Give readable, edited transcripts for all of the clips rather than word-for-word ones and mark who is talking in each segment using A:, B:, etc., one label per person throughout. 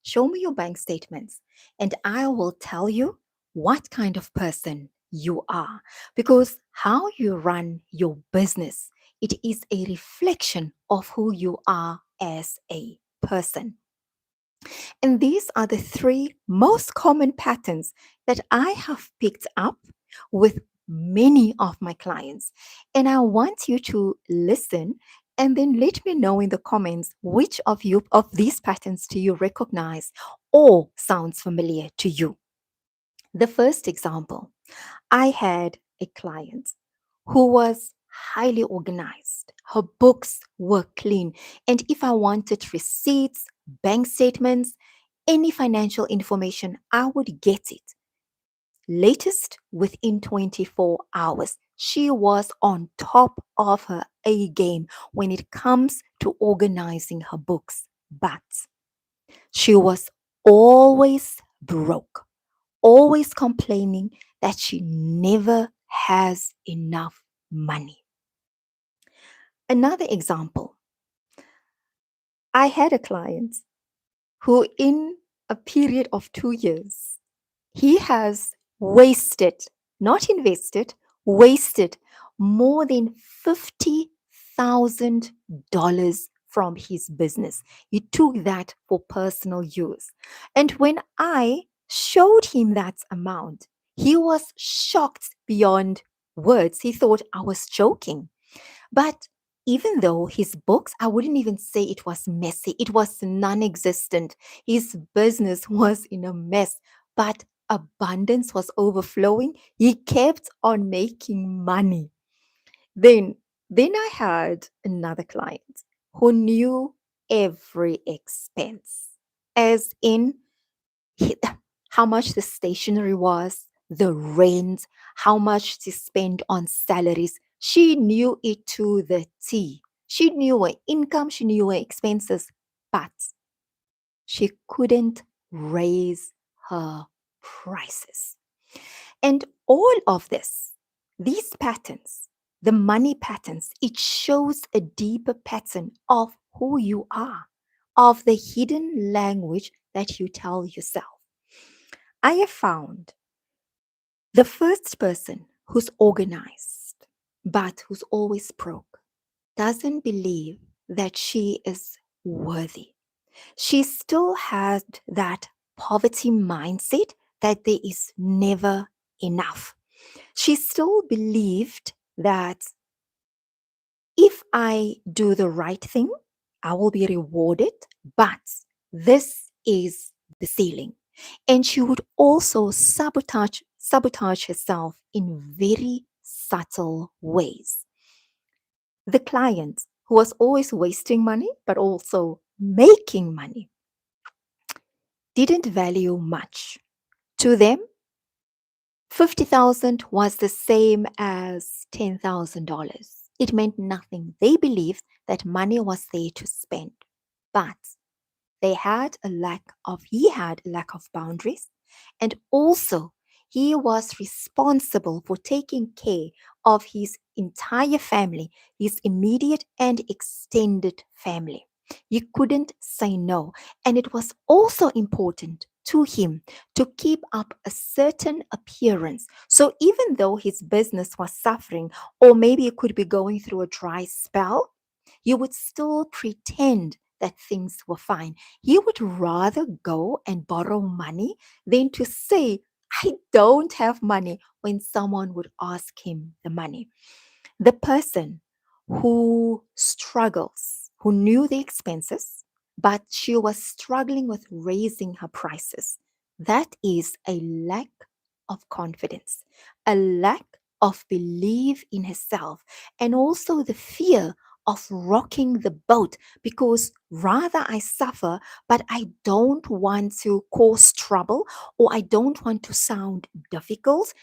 A: show me your bank statements, and I will tell you what kind of person you are. Because how you run your business, it is a reflection of who you are as a person. And these are the three most common patterns that I have picked up with many of my clients. And I want you to listen and then let me know in the comments which of these patterns do you recognize or sounds familiar to you. The first example, I had a client who was highly organized. Her books were clean. And if I wanted receipts, bank statements, any financial information, I would get it. Latest within 24 hours. She was on top of her A game when it comes to organizing her books. But she was always broke, always complaining that she never has enough money. Another example, I had a client who, in a period of 2 years, he has wasted, not invested, wasted more than $50,000 from his business. He took that for personal use. And when I showed him that amount, he was shocked beyond words. He thought I was joking. But even though his books, I wouldn't even say it was messy, it was non existent. His business was in a mess, but abundance was overflowing. He kept on making money. Then, then I had another client who knew every expense, as in he- how much the stationery was, the rent, how much to spend on salaries. She knew it to the T. She knew her income, she knew her expenses, but she couldn't raise her prices. And all of this, these patterns, the money patterns, it shows a deeper pattern of who you are, of the hidden language that you tell yourself. I have found the first person who's organized but who's always broke doesn't believe that she is worthy. She still had that poverty mindset that there is never enough. She still believed that if I do the right thing, I will be rewarded, but this is the ceiling. And she would also sabotage herself in very subtle ways. The client who was always wasting money but also making money didn't value much. To them, 50,000 was the same as $10,000. It meant nothing. They believed that money was there to spend, but he had a lack of boundaries, and also he was responsible for taking care of his entire family, his immediate and extended family. He couldn't say no, and it was also important to him to keep up a certain appearance. So even though his business was suffering, or maybe it could be going through a dry spell, he would still pretend that things were fine. He would rather go and borrow money than to say, I don't have money, when someone would ask him the money. The person who struggles, who knew the expenses, but she was struggling with raising her prices, that is a lack of confidence, a lack of belief in herself, and also the fear of rocking the boat, because rather I suffer, but I don't want to cause trouble, or I don't want to sound difficult.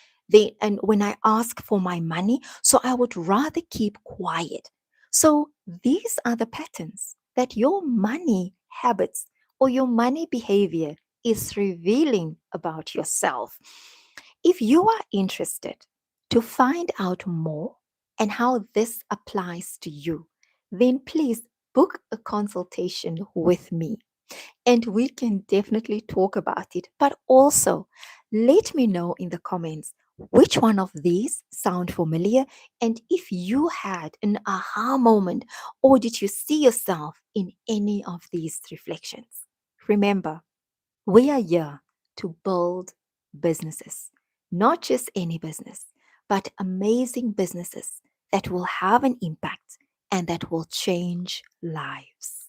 A: And when I ask for my money, so I would rather keep quiet. So these are the patterns that your money habits or your money behavior is revealing about yourself. If you are interested to find out more and how this applies to you, then please book a consultation with me. And we can definitely talk about it. But also, let me know in the comments which one of these sound familiar and if you had an aha moment or did you see yourself in any of these reflections. Remember, we are here to build businesses, not just any business, but amazing businesses that will have an impact and that will change lives.